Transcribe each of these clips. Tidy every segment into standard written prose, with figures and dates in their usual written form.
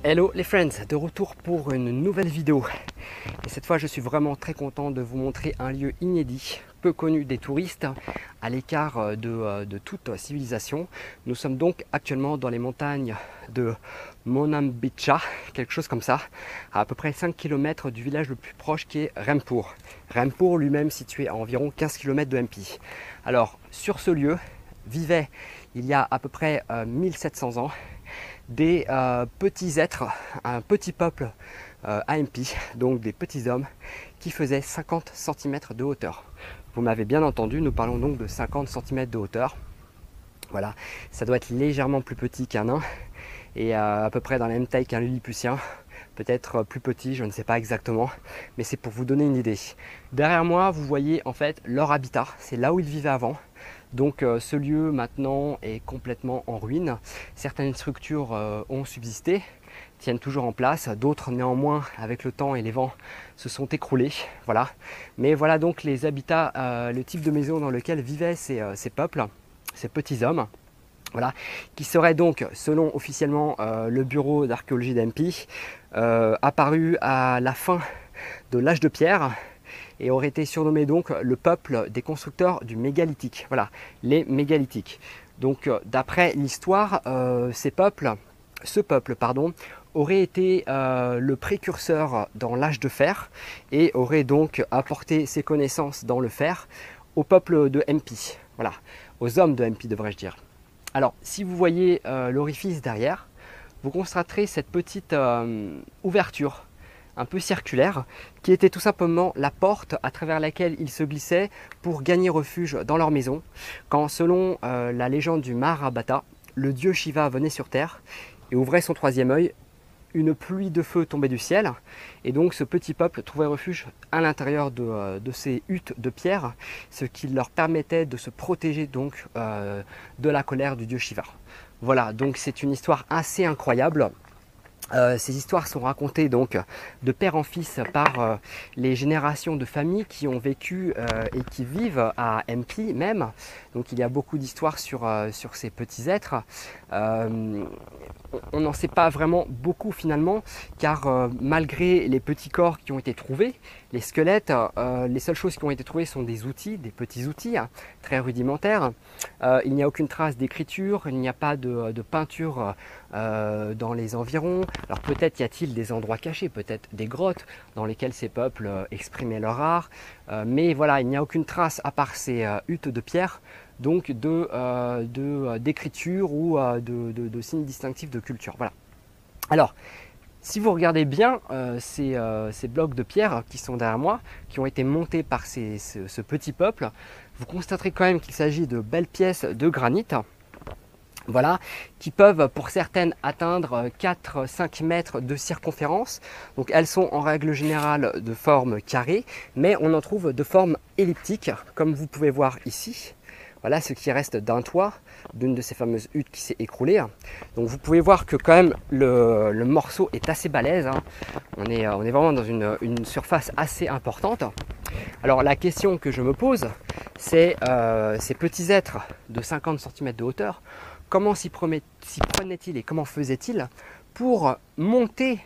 Hello les friends, de retour pour une nouvelle vidéo. Et cette fois je suis vraiment très content de vous montrer un lieu inédit, peu connu des touristes, à l'écart de toute civilisation. Nous sommes donc actuellement dans les montagnes de Monambica, quelque chose comme ça, à peu près 5 km du village le plus proche qui est Rampur. Rampur lui-même situé à environ 15 km de MP. Alors sur ce lieu vivaient il y a à peu près 1700 ans des petits êtres, un petit peuple AMP, donc des petits hommes qui faisaient 50 cm de hauteur. Vous m'avez bien entendu, nous parlons donc de 50 cm de hauteur. Voilà, ça doit être légèrement plus petit qu'un nain et à peu près dans la même taille qu'un lilliputien, peut-être plus petit, je ne sais pas exactement, mais c'est pour vous donner une idée. Derrière moi, vous voyez en fait leur habitat, c'est là où ils vivaient avant. Donc ce lieu maintenant est complètement en ruine. Certaines structures ont subsisté, tiennent toujours en place, d'autres néanmoins avec le temps et les vents se sont écroulés. Voilà. Mais voilà donc les habitats, le type de maison dans lequel vivaient ces peuples, ces petits hommes. Voilà, qui serait donc, selon officiellement le bureau d'archéologie d'MP, apparu à la fin de l'âge de pierre et aurait été surnommé donc le peuple des constructeurs du mégalithique. Voilà, les mégalithiques. Donc d'après l'histoire, ce peuple aurait été le précurseur dans l'âge de fer et aurait donc apporté ses connaissances dans le fer au peuple de MP. Voilà, aux hommes de MP devrais-je dire. Alors, si vous voyez l'orifice derrière, vous constaterez cette petite ouverture un peu circulaire qui était tout simplement la porte à travers laquelle ils se glissaient pour gagner refuge dans leur maison quand, selon la légende du Mahabharata, le dieu Shiva venait sur terre et ouvrait son troisième œil. Une pluie de feu tombait du ciel et donc ce petit peuple trouvait refuge à l'intérieur de ces huttes de pierre, ce qui leur permettait de se protéger donc de la colère du dieu Shiva. Voilà, donc c'est une histoire assez incroyable. Ces histoires sont racontées donc de père en fils par les générations de familles qui ont vécu et qui vivent à MP même. Donc il y a beaucoup d'histoires sur ces petits êtres. On n'en sait pas vraiment beaucoup finalement, car malgré les petits corps qui ont été trouvés, les squelettes, les seules choses qui ont été trouvées sont des outils, des petits outils très rudimentaires. Il n'y a aucune trace d'écriture, il n'y a pas de peinture dans les environs. Alors peut-être y a-t-il des endroits cachés, peut-être des grottes dans lesquelles ces peuples exprimaient leur art, mais voilà, il n'y a aucune trace à part ces huttes de pierre, donc d'écriture ou de signes distinctifs de culture. Voilà. Alors, si vous regardez bien ces blocs de pierre qui sont derrière moi, qui ont été montés par ce petit peuple, vous constaterez quand même qu'il s'agit de belles pièces de granit. Voilà, qui peuvent pour certaines atteindre 4-5 mètres de circonférence. Donc elles sont en règle générale de forme carrée, mais on en trouve de forme elliptique, comme vous pouvez voir ici. Voilà ce qui reste d'un toit, d'une de ces fameuses huttes qui s'est écroulée. Donc vous pouvez voir que quand même le morceau est assez balèze. On est vraiment dans une surface assez importante. Alors la question que je me pose, c'est ces petits êtres de 50 cm de hauteur, comment s'y prenaient-ils et comment faisaient-ils pour monter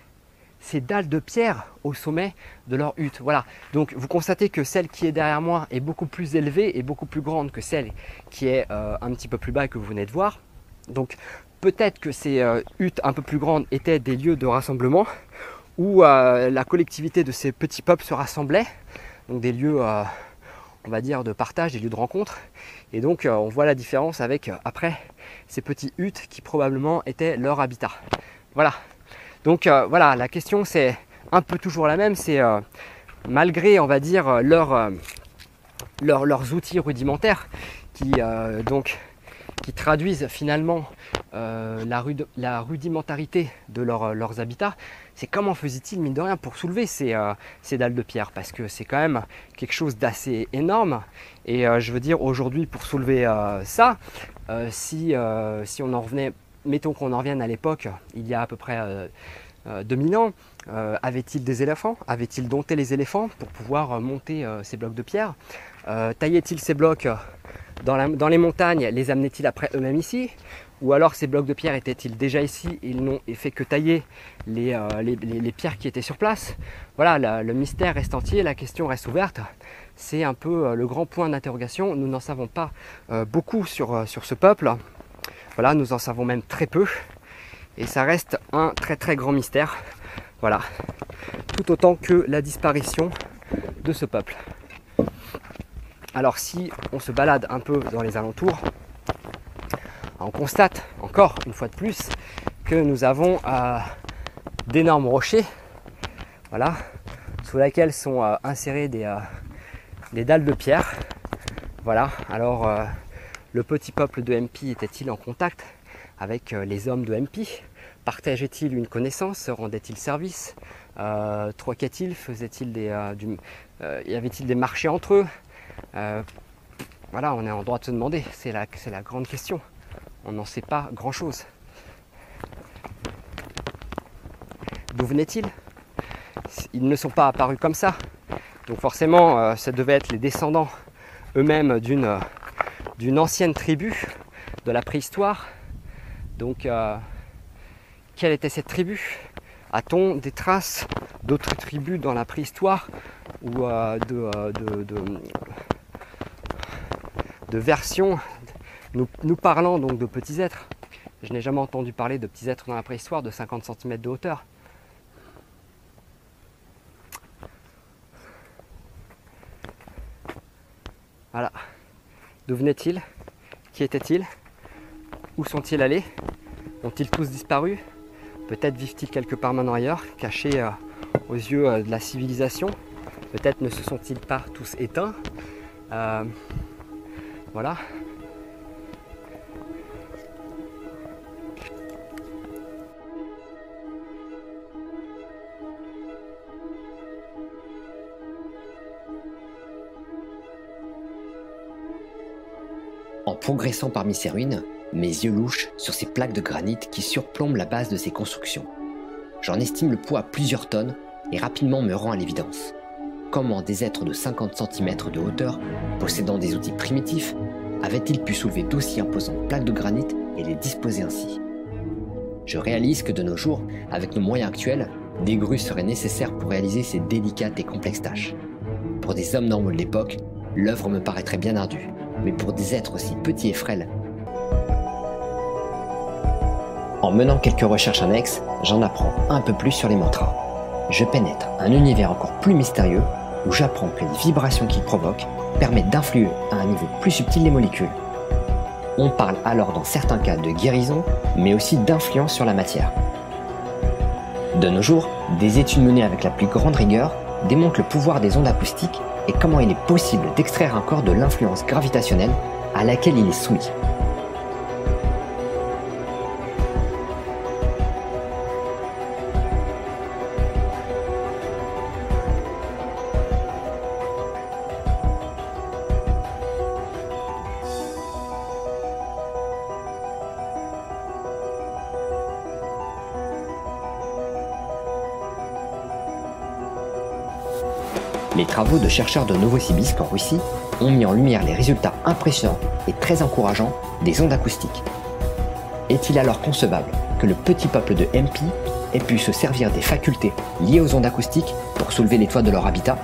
ces dalles de pierre au sommet de leur hutte? Voilà, donc vous constatez que celle qui est derrière moi est beaucoup plus élevée et beaucoup plus grande que celle qui est un petit peu plus bas que vous venez de voir. Donc peut-être que ces huttes un peu plus grandes étaient des lieux de rassemblement où la collectivité de ces petits peuples se rassemblait, donc des lieux on va dire de partage, des lieux de rencontre. Et donc on voit la différence avec après ces petites huttes qui probablement étaient leur habitat. Voilà. Donc voilà, la question c'est un peu toujours la même, c'est malgré on va dire leurs outils rudimentaires qui traduisent finalement la rudimentarité de leurs habitats, c'est comment faisaient-ils mine de rien pour soulever ces dalles de pierre, parce que c'est quand même quelque chose d'assez énorme et je veux dire aujourd'hui pour soulever ça, si on en revenait, mettons qu'on en revienne à l'époque, il y a à peu près 2000 ans, avait-il des éléphants? Avait-il dompté les éléphants pour pouvoir monter ces blocs de pierre? Taillait-il ces blocs dans les montagnes, les amenait-il après eux-mêmes ici? Ou alors ces blocs de pierre étaient-ils déjà ici et ils n'ont fait que tailler les pierres qui étaient sur place? Voilà, le mystère reste entier, la question reste ouverte. C'est un peu le grand point d'interrogation. Nous n'en savons pas beaucoup sur ce peuple. Voilà, nous en savons même très peu. Et ça reste un très très grand mystère. Voilà, tout autant que la disparition de ce peuple. Alors si on se balade un peu dans les alentours, on constate encore une fois de plus que nous avons d'énormes rochers, voilà, sous lesquels sont insérés des dalles de pierre. Voilà, alors le petit peuple de MP était-il en contact avec les hommes de MP? Partageait-il une connaissance? Se rendait-il service? Troquait-il? Faisait-il y avait-il des marchés entre eux? Voilà, on est en droit de se demander, c'est la grande question. On n'en sait pas grand-chose. D'où venaient-ils? Ils ne sont pas apparus comme ça. Donc forcément, ça devait être les descendants eux-mêmes d'une ancienne tribu de la préhistoire. Donc, quelle était cette tribu? A-t-on des traces d'autres tribus dans la préhistoire ou de versions nous parlant donc de petits êtres? Je n'ai jamais entendu parler de petits êtres dans la préhistoire de 50 cm de hauteur. Voilà. D'où venaient-ils? Qui étaient-ils? Où sont-ils allés? Ont-ils tous disparu? Peut-être vivent-ils quelque part maintenant ailleurs, cachés aux yeux de la civilisation. Peut-être ne se sont-ils pas tous éteints. Voilà. En progressant parmi ces ruines, mes yeux louchent sur ces plaques de granit qui surplombent la base de ces constructions. J'en estime le poids à plusieurs tonnes et rapidement me rends à l'évidence. Comment des êtres de 50 cm de hauteur, possédant des outils primitifs, avaient-ils pu soulever d'aussi imposantes plaques de granit et les disposer ainsi? Je réalise que de nos jours, avec nos moyens actuels, des grues seraient nécessaires pour réaliser ces délicates et complexes tâches. Pour des hommes normaux de l'époque, l'œuvre me paraîtrait bien ardue, mais pour des êtres aussi petits et frêles. En menant quelques recherches annexes, j'en apprends un peu plus sur les mantras. Je pénètre un univers encore plus mystérieux où j'apprends que les vibrations qu'ils provoquent permettent d'influer à un niveau plus subtil les molécules. On parle alors dans certains cas de guérison, mais aussi d'influence sur la matière. De nos jours, des études menées avec la plus grande rigueur démontrent le pouvoir des ondes acoustiques et comment il est possible d'extraire un corps de l'influence gravitationnelle à laquelle il est soumis. Les travaux de chercheurs de Novosibirsk en Russie ont mis en lumière les résultats impressionnants et très encourageants des ondes acoustiques. Est-il alors concevable que le petit peuple de MP ait pu se servir des facultés liées aux ondes acoustiques pour soulever les toits de leur habitat?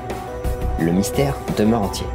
Le mystère demeure entier.